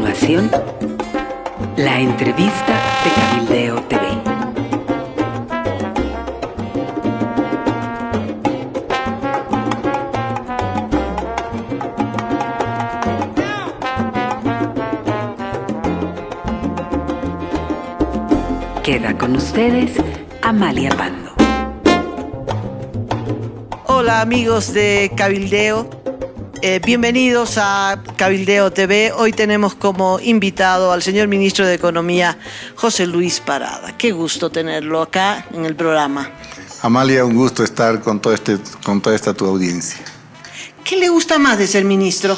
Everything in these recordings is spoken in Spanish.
continuación, la entrevista de Cabildeo TV. Queda con ustedes Amalia Pando. Hola amigos de Cabildeo, bienvenidos a Cabildeo TV. Hoy tenemos como invitado al señor ministro de Economía, José Luis Parada. Qué gusto tenerlo acá en el programa. Amalia, un gusto estar con toda esta tu audiencia. ¿Qué le gusta más de ser ministro?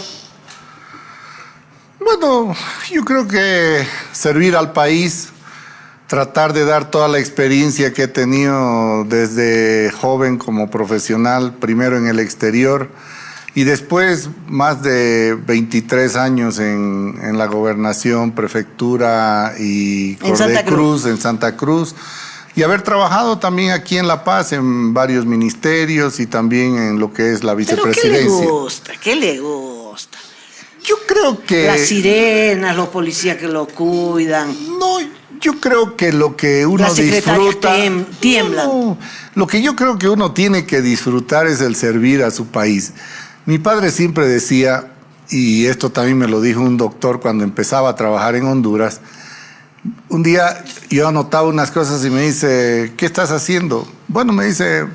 Bueno, yo creo que servir al país, tratar de dar toda la experiencia que he tenido desde joven como profesional, primero en el exterior y después más de 23 años en la gobernación, prefectura y Cordecruz, en Santa Cruz, y haber trabajado también aquí en La Paz en varios ministerios y también en lo que es la vicepresidencia. ¿Pero qué le gusta? Yo creo que... Las sirenas, los policías que lo cuidan. No, yo creo que lo que uno disfruta... tiemblan. No, lo que yo creo que uno tiene que disfrutar es el servir a su país. Mi padre siempre decía, y esto también me lo dijo un doctor cuando empezaba a trabajar en Honduras, un día yo anotaba unas cosas y me dice, ¿qué estás haciendo? Bueno, me dice,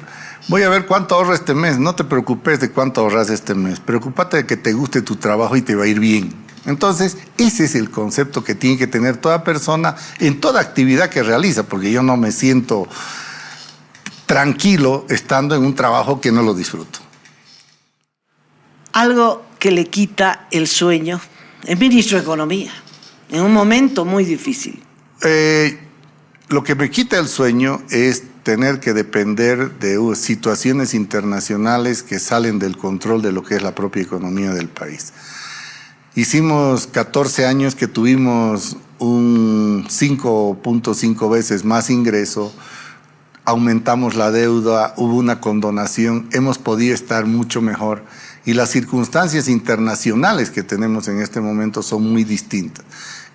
voy a ver cuánto ahorro este mes. No te preocupes de cuánto ahorras este mes. Preocúpate de que te guste tu trabajo y te va a ir bien. Entonces, ese es el concepto que tiene que tener toda persona en toda actividad que realiza, porque yo no me siento tranquilo estando en un trabajo que no lo disfruto. Algo que le quita el sueño es ministro de Economía, en un momento muy difícil. Lo que me quita el sueño es tener que depender de situaciones internacionales que salen del control de lo que es la propia economía del país. Hicimos 14 años que tuvimos un 5.5 veces más ingreso, aumentamos la deuda, hubo una condonación, hemos podido estar mucho mejor y las circunstancias internacionales que tenemos en este momento son muy distintas.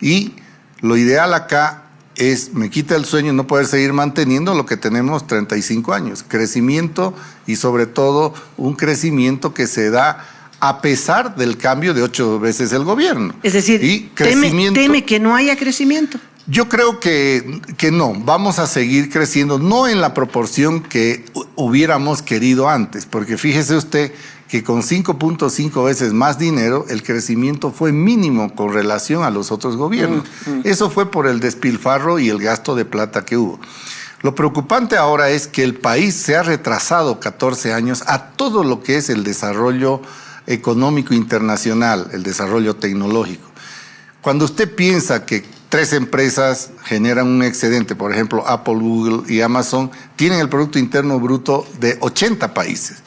Y lo ideal acá es, me quita el sueño no poder seguir manteniendo lo que tenemos 35 años, crecimiento y sobre todo un crecimiento que se da a pesar del cambio de 8 veces el gobierno. Es decir, y teme que no haya crecimiento. Yo creo que no, vamos a seguir creciendo, no en la proporción que hubiéramos querido antes, porque fíjese usted que con 5.5 veces más dinero, el crecimiento fue mínimo con relación a los otros gobiernos. Eso fue por el despilfarro y el gasto de plata que hubo. Lo preocupante ahora es que el país se ha retrasado 14 años a todo lo que es el desarrollo económico internacional, el desarrollo tecnológico. Cuando usted piensa que 3 empresas generan un excedente, por ejemplo, Apple, Google y Amazon, tienen el Producto Interno Bruto de 80 países.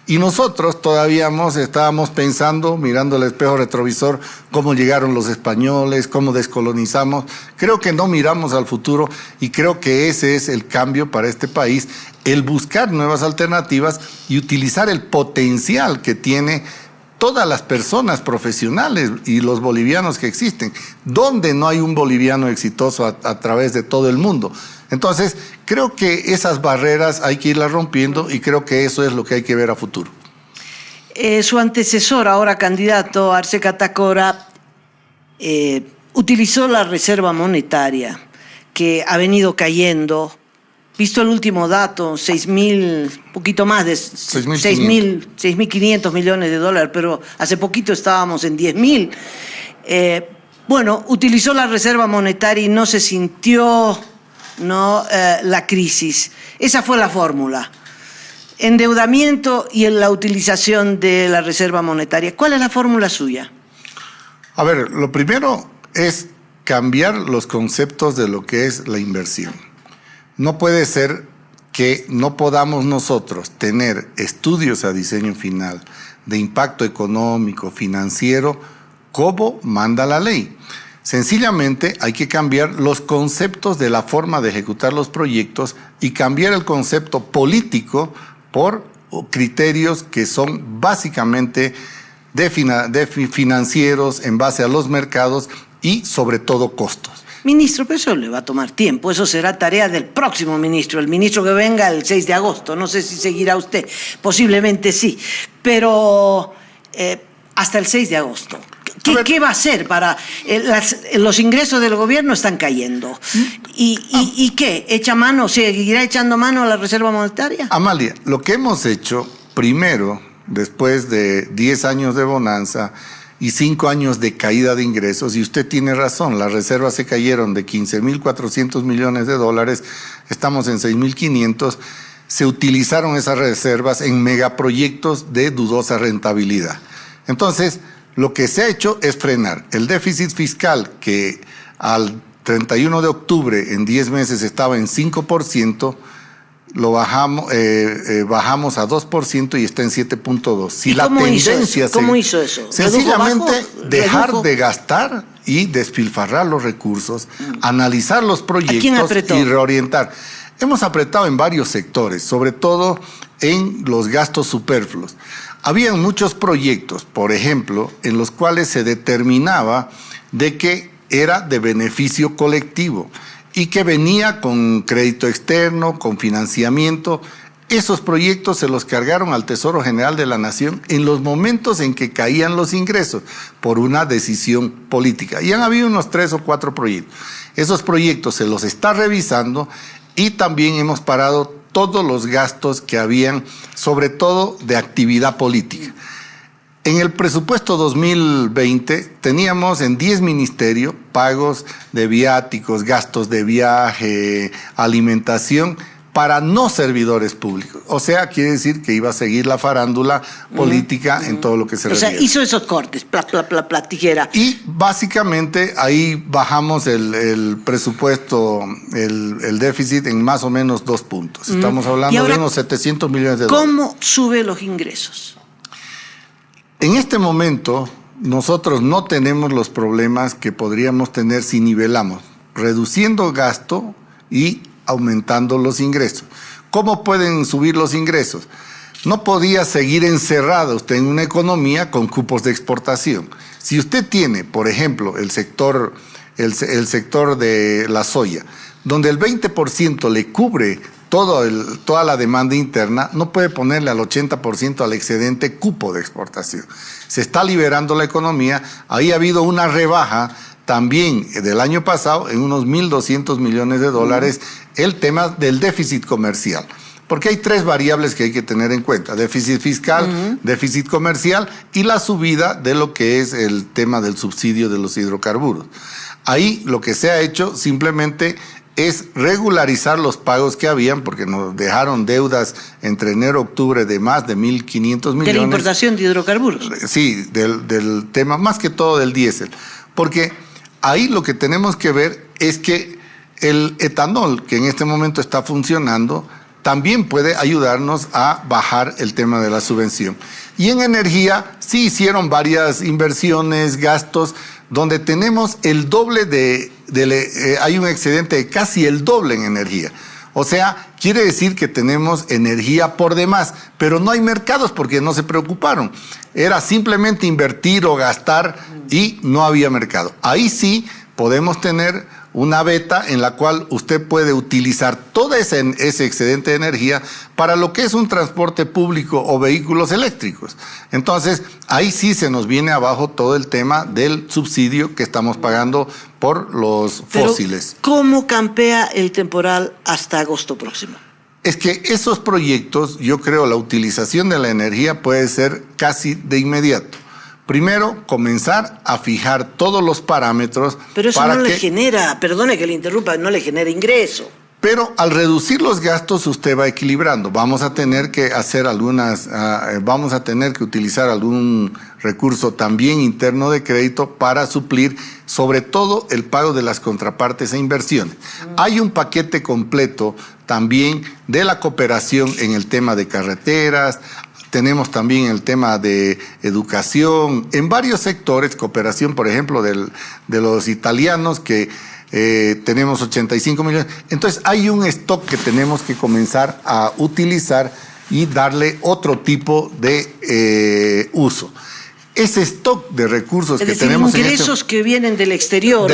Y nosotros todavía estábamos pensando, mirando el espejo retrovisor, cómo llegaron los españoles, cómo descolonizamos. Creo que no miramos al futuro y creo que ese es el cambio para este país, el buscar nuevas alternativas y utilizar el potencial que tiene todas las personas profesionales y los bolivianos que existen. ¿Dónde no hay un boliviano exitoso a través de todo el mundo? Entonces, creo que esas barreras hay que irlas rompiendo y creo que eso es lo que hay que ver a futuro. Su antecesor, ahora candidato, Arce Catacora, utilizó la reserva monetaria que ha venido cayendo. Visto el último dato, 6.000, poquito más de 6.500 millones de dólares, pero hace poquito estábamos en 10.000. Bueno, utilizó la reserva monetaria y no se sintió la crisis. Esa fue la fórmula. Endeudamiento y la utilización de la reserva monetaria. ¿Cuál es la fórmula suya? A ver, lo primero es cambiar los conceptos de lo que es la inversión. No puede ser que no podamos nosotros tener estudios a diseño final de impacto económico, financiero, como manda la ley. Sencillamente hay que cambiar los conceptos de la forma de ejecutar los proyectos y cambiar el concepto político por criterios que son básicamente financieros en base a los mercados y sobre todo costos. Ministro, pero eso le va a tomar tiempo, eso será tarea del próximo ministro, el ministro que venga el 6 de agosto, no sé si seguirá usted, posiblemente sí, pero hasta el 6 de agosto. ¿Qué va a hacer para...? Los ingresos del gobierno están cayendo. ¿Y qué? ¿Echa mano, seguirá echando mano a la Reserva Monetaria? Amalia, lo que hemos hecho primero, después de 10 años de bonanza y 5 años de caída de ingresos, y usted tiene razón, las reservas se cayeron de 15.400 millones de dólares, estamos en 6.500, se utilizaron esas reservas en megaproyectos de dudosa rentabilidad. Entonces, lo que se ha hecho es frenar el déficit fiscal, que al 31 de octubre, en 10 meses, estaba en 5%, lo bajamos a 2% y está en 7.2%. Si la tendencia ¿Cómo hizo eso? Sencillamente dejar de gastar y despilfarrar los recursos, analizar los proyectos y reorientar. Hemos apretado en varios sectores, sobre todo en los gastos superfluos. Habían muchos proyectos, por ejemplo, en los cuales se determinaba de que era de beneficio colectivo y que venía con crédito externo, con financiamiento. Esos proyectos se los cargaron al Tesoro General de la Nación en los momentos en que caían los ingresos por una decisión política. Y han habido unos 3 o 4 proyectos. Esos proyectos se los está revisando y también hemos parado todos los gastos que habían, sobre todo de actividad política. En el presupuesto 2020 teníamos en 10 ministerios pagos de viáticos, gastos de viaje, alimentación para no servidores públicos. O sea, quiere decir que iba a seguir la farándula política en todo lo que se refiere. O sea, hizo esos cortes, tijera. Y básicamente ahí bajamos el presupuesto, el déficit en más o menos 2 puntos. Estamos hablando de unos 700 millones de dólares. ¿Cómo sube los ingresos? En este momento, nosotros no tenemos los problemas que podríamos tener si nivelamos, reduciendo gasto y aumentando los ingresos. ¿Cómo pueden subir los ingresos? No podía seguir encerrado usted en una economía con cupos de exportación. Si usted tiene, por ejemplo, el sector de la soya, donde el 20% le cubre toda la demanda interna, no puede ponerle al 80% al excedente cupo de exportación. Se está liberando la economía. Ahí ha habido una rebaja también del año pasado en unos 1.200 millones de dólares el tema del déficit comercial. Porque hay 3 variables que hay que tener en cuenta: déficit fiscal, déficit comercial y la subida de lo que es el tema del subsidio de los hidrocarburos. Ahí lo que se ha hecho simplemente es regularizar los pagos que habían, porque nos dejaron deudas entre enero y octubre de más de 1.500 millones. ¿De la importación de hidrocarburos? Sí, del tema, más que todo del diésel. Porque ahí lo que tenemos que ver es que el etanol, que en este momento está funcionando, también puede ayudarnos a bajar el tema de la subvención. Y en energía sí hicieron varias inversiones, gastos, donde tenemos el doble hay un excedente de casi el doble en energía. O sea, quiere decir que tenemos energía por demás, pero no hay mercados porque no se preocuparon. Era simplemente invertir o gastar y no había mercado. Ahí sí podemos tener una beta en la cual usted puede utilizar todo ese excedente de energía para lo que es un transporte público o vehículos eléctricos. Entonces, ahí sí se nos viene abajo todo el tema del subsidio que estamos pagando por los fósiles. Pero, ¿cómo campea el temporal hasta agosto próximo? Es que esos proyectos, yo creo, la utilización de la energía puede ser casi de inmediato. Primero, comenzar a fijar todos los parámetros. Pero eso no le genera, perdone que le interrumpa, no le genera ingreso. Pero al reducir los gastos usted va equilibrando. Vamos a tener que utilizar algún recurso también interno de crédito para suplir sobre todo el pago de las contrapartes e inversiones. Hay un paquete completo también de la cooperación en el tema de carreteras. Tenemos también el tema de educación, en varios sectores, cooperación, por ejemplo, de los italianos, que tenemos 85 millones. Entonces, hay un stock que tenemos que comenzar a utilizar y darle otro tipo de uso. ese stock de recursos es que decir, tenemos ingresos que vienen del exterior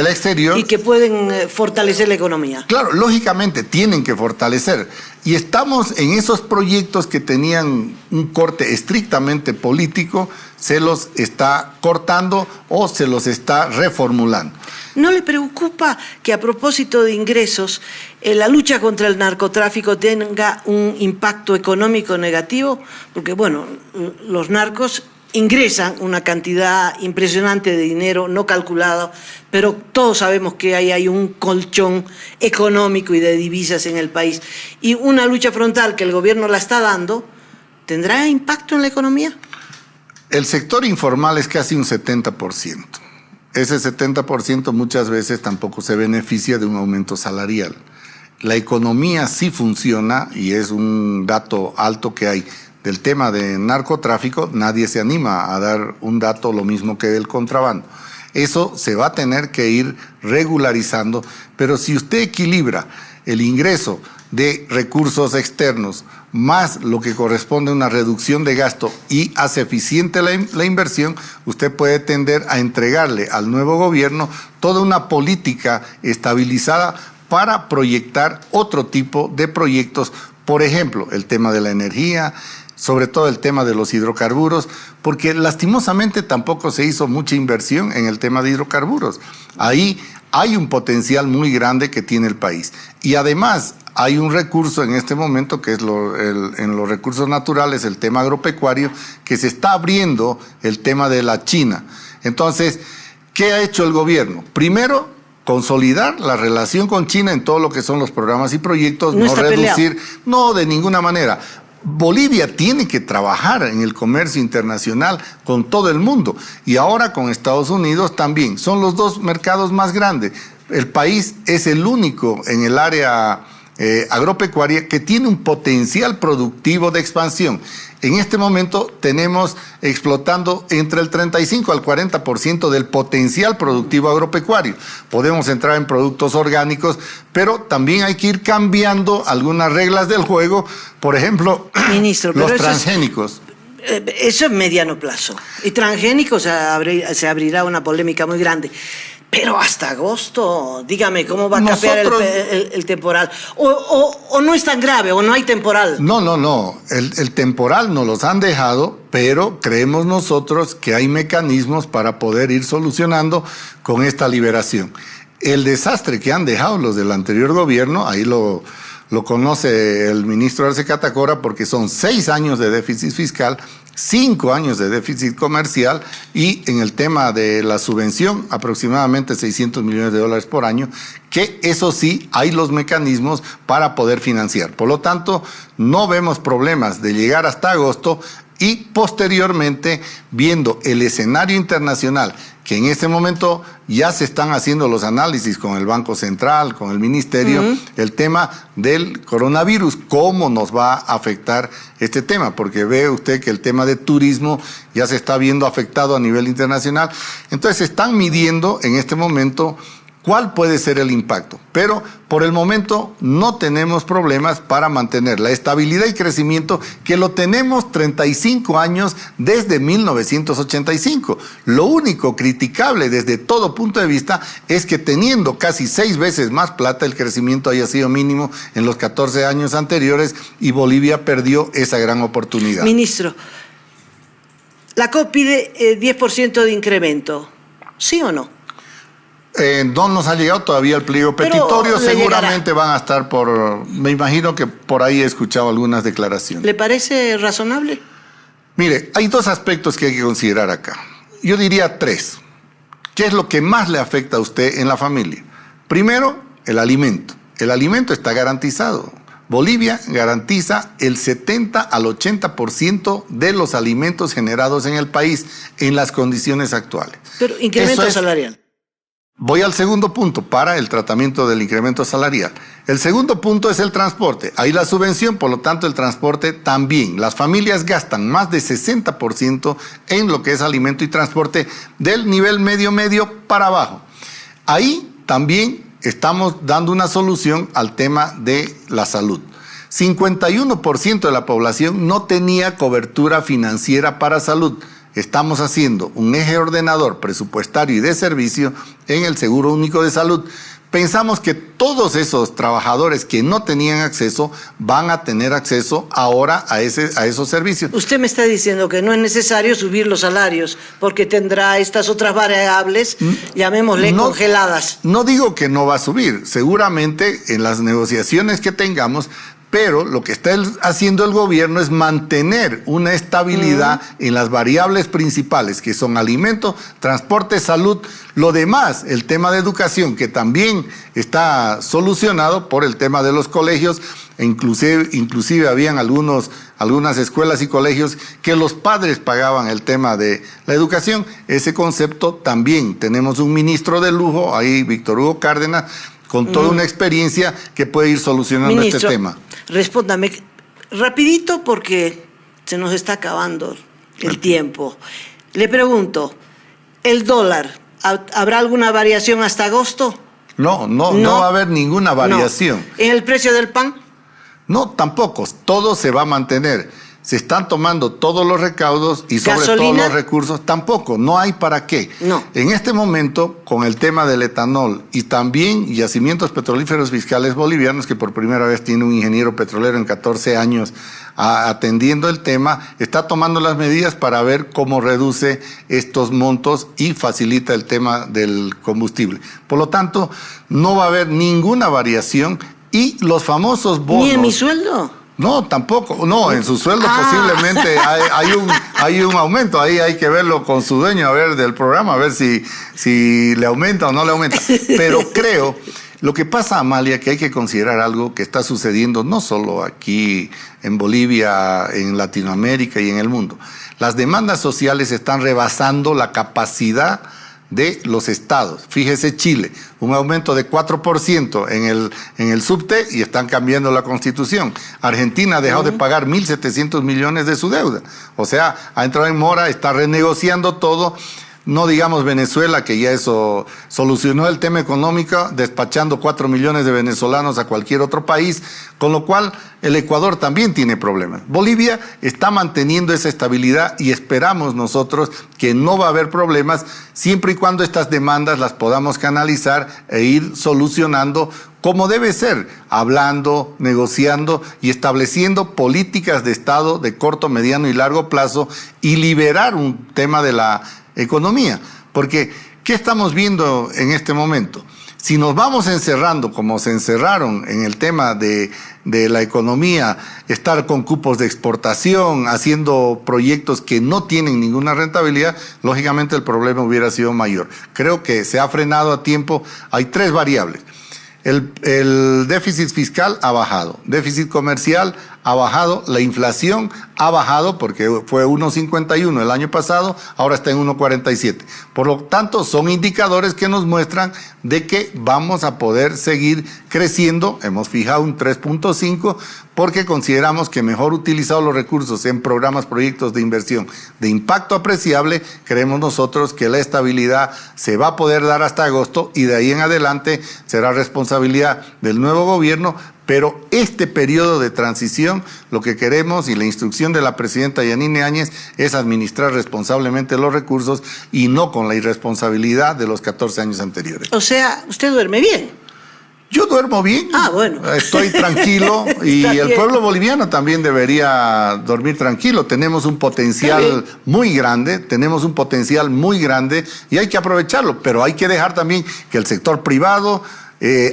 y que pueden fortalecer la economía. Claro, lógicamente tienen que fortalecer. Y estamos en esos proyectos que tenían un corte estrictamente político, se los está cortando o se los está reformulando. ¿No le preocupa que a propósito de ingresos, la lucha contra el narcotráfico tenga un impacto económico negativo? Porque, bueno, los narcos ingresan una cantidad impresionante de dinero no calculado, pero todos sabemos que hay un colchón económico y de divisas en el país. Y una lucha frontal que el gobierno la está dando, ¿tendrá impacto en la economía? El sector informal es casi un 70%. Ese 70% muchas veces tampoco se beneficia de un aumento salarial. La economía sí funciona y es un dato alto que hay. Del tema de narcotráfico, nadie se anima a dar un dato lo mismo que del contrabando. Eso se va a tener que ir regularizando, pero si usted equilibra el ingreso de recursos externos más lo que corresponde a una reducción de gasto y hace eficiente la inversión, usted puede tender a entregarle al nuevo gobierno toda una política estabilizada para proyectar otro tipo de proyectos, por ejemplo, el tema de la energía, sobre todo el tema de los hidrocarburos, porque lastimosamente tampoco se hizo mucha inversión en el tema de hidrocarburos. Ahí hay un potencial muy grande que tiene el país. Y además hay un recurso en este momento que es en los recursos naturales, el tema agropecuario, que se está abriendo el tema de la China. Entonces, ¿qué ha hecho el gobierno? Primero, consolidar la relación con China en todo lo que son los programas y proyectos, no reducir, peleado. No, de ninguna manera. Bolivia tiene que trabajar en el comercio internacional con todo el mundo y ahora con Estados Unidos también. Son los dos mercados más grandes. El país es el único en el área agropecuaria que tiene un potencial productivo de expansión. En este momento tenemos explotando entre el 35 al 40% del potencial productivo agropecuario. Podemos entrar en productos orgánicos, pero también hay que ir cambiando algunas reglas del juego. Por ejemplo, Ministro, los transgénicos. Eso es mediano plazo. Y transgénicos se abrirá una polémica muy grande. Pero hasta agosto, dígame, ¿cómo va a capear el temporal? O no es tan grave, o no hay temporal. No. El temporal nos los han dejado, pero creemos nosotros que hay mecanismos para poder ir solucionando con esta liberación. El desastre que han dejado los del anterior gobierno, ahí lo conoce el ministro Arce Catacora, porque son 6 años de déficit fiscal, 5 años de déficit comercial y en el tema de la subvención aproximadamente $600 millones por año, que eso sí hay los mecanismos para poder financiar. Por lo tanto, no vemos problemas de llegar hasta agosto y posteriormente, viendo el escenario internacional, que en este momento ya se están haciendo los análisis con el Banco Central, con el Ministerio, el tema del coronavirus, cómo nos va a afectar este tema, porque ve usted que el tema de turismo ya se está viendo afectado a nivel internacional. Entonces se están midiendo en este momento cuál puede ser el impacto, pero por el momento no tenemos problemas para mantener la estabilidad y crecimiento que lo tenemos 35 años desde 1985. Lo único criticable desde todo punto de vista es que teniendo casi 6 veces más plata, el crecimiento haya sido mínimo en los 14 años anteriores y Bolivia perdió esa gran oportunidad. Ministro, la COP pide 10% de incremento, ¿sí o no? No nos ha llegado todavía el pliego petitorio, seguramente van a estar me imagino que por ahí he escuchado algunas declaraciones. ¿Le parece razonable? Mire, hay 2 aspectos que hay que considerar acá. Yo diría 3. ¿Qué es lo que más le afecta a usted en la familia? Primero, el alimento. El alimento está garantizado. Bolivia garantiza el 70 al 80% de los alimentos generados en el país en las condiciones actuales. Pero incremento salarial. Voy al segundo punto para el tratamiento del incremento salarial. El segundo punto es el transporte. Hay la subvención, por lo tanto el transporte también. Las familias gastan más de 60% en lo que es alimento y transporte del nivel medio para abajo. Ahí también estamos dando una solución al tema de la salud. 51% de la población no tenía cobertura financiera para salud. estamos haciendo un eje ordenador presupuestario y de servicio en el Seguro Único de Salud. Pensamos que todos esos trabajadores que no tenían acceso van a tener acceso ahora a esos servicios. Usted me está diciendo que no es necesario subir los salarios porque tendrá estas otras variables, llamémosle congeladas. No digo que no va a subir, seguramente en las negociaciones que tengamos, pero lo que está haciendo el gobierno es mantener una estabilidad en las variables principales, que son alimento, transporte, salud. Lo demás, el tema de educación, que también está solucionado por el tema de los colegios, inclusive habían algunas escuelas y colegios que los padres pagaban el tema de la educación. Ese concepto también. Tenemos un ministro de lujo, ahí Víctor Hugo Cárdenas, con toda una experiencia que puede ir solucionando Ministro, este tema. Respóndame rapidito porque se nos está acabando el tiempo. Le pregunto, ¿el dólar habrá alguna variación hasta agosto? No va a haber ninguna variación. No. ¿En el precio del pan? No, tampoco. Todo se va a mantener. Se están tomando todos los recaudos y sobre ¿Gasolina? todo los recursos. Tampoco, no hay para qué. No. En este momento, con el tema del etanol y también yacimientos petrolíferos fiscales bolivianos, que por primera vez tiene un ingeniero petrolero en 14 años atendiendo el tema, está tomando las medidas para ver cómo reduce estos montos y facilita el tema del combustible. Por lo tanto, no va a haber ninguna variación y los famosos bonos... ¿Ni en mi sueldo? No, tampoco. No, en su sueldo posiblemente hay un aumento. Ahí hay que verlo con su dueño, a ver del programa, a ver si le aumenta o no le aumenta. Pero creo, lo que pasa, Amalia, que hay que considerar algo que está sucediendo no solo aquí en Bolivia, en Latinoamérica y en el mundo. Las demandas sociales están rebasando la capacidad de los estados. Fíjese Chile, un aumento de 4% en el subte y están cambiando la constitución. Argentina ha dejado de pagar 1.700 millones de su deuda. O sea, ha entrado en mora, está renegociando todo. No digamos Venezuela, que ya eso solucionó el tema económico, despachando 4 millones de venezolanos a cualquier otro país, con lo cual el Ecuador también tiene problemas. Bolivia está manteniendo esa estabilidad y esperamos nosotros que no va a haber problemas siempre y cuando estas demandas las podamos canalizar e ir solucionando como debe ser, hablando, negociando y estableciendo políticas de Estado de corto, mediano y largo plazo y liberar un tema de la economía, porque ¿qué estamos viendo en este momento? Si nos vamos encerrando como se encerraron en el tema de la economía, estar con cupos de exportación, haciendo proyectos que no tienen ninguna rentabilidad, lógicamente el problema hubiera sido mayor. Creo que se ha frenado a tiempo. Hay 3 variables. El déficit fiscal ha bajado, déficit comercial ha bajado, la inflación ha bajado porque fue 1,51 el año pasado, ahora está en 1,47. Por lo tanto, son indicadores que nos muestran de que vamos a poder seguir creciendo. Hemos fijado un 3.5 porque consideramos que mejor utilizados los recursos en programas, proyectos de inversión de impacto apreciable, creemos nosotros que la estabilidad se va a poder dar hasta agosto y de ahí en adelante será responsabilidad del nuevo gobierno. Pero este periodo de transición, lo que queremos y la instrucción de la presidenta Yanine Áñez es administrar responsablemente los recursos y no con la irresponsabilidad de los 14 años anteriores. O sea, usted duerme bien. Yo duermo bien. Bueno. Estoy tranquilo y el pueblo boliviano también debería dormir tranquilo. Tenemos un potencial muy grande, y hay que aprovecharlo, pero hay que dejar también que el sector privado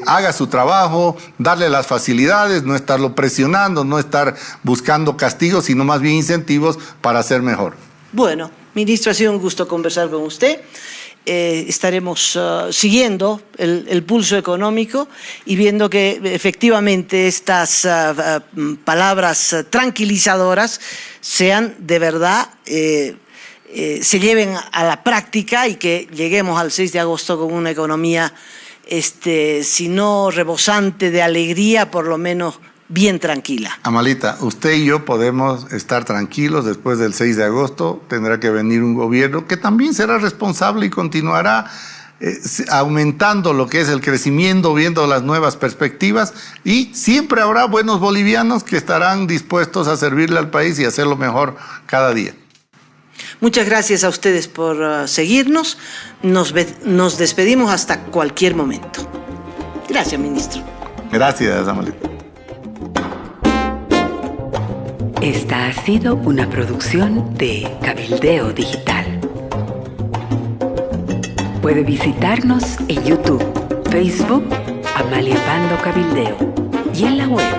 haga su trabajo, darle las facilidades, no estarlo presionando, no estar buscando castigos, sino más bien incentivos para hacer mejor. Bueno, ministro, ha sido un gusto conversar con usted. Estaremos siguiendo el pulso económico y viendo que efectivamente estas palabras tranquilizadoras sean de verdad, se lleven a la práctica y que lleguemos al 6 de agosto con una economía si no rebosante de alegría, por lo menos bien tranquila. Amalita, usted y yo podemos estar tranquilos. Después del 6 de agosto tendrá que venir un gobierno que también será responsable y continuará aumentando lo que es el crecimiento, viendo las nuevas perspectivas, y siempre habrá buenos bolivianos que estarán dispuestos a servirle al país y hacerlo mejor cada día. Muchas gracias a ustedes por seguirnos. Nos despedimos hasta cualquier momento. Gracias, ministro. Gracias, Amalita. Esta ha sido una producción de Cabildeo Digital. Puede visitarnos en YouTube, Facebook, Amalia Pando Cabildeo y en la web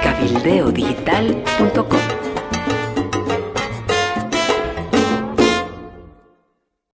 cabildeodigital.com.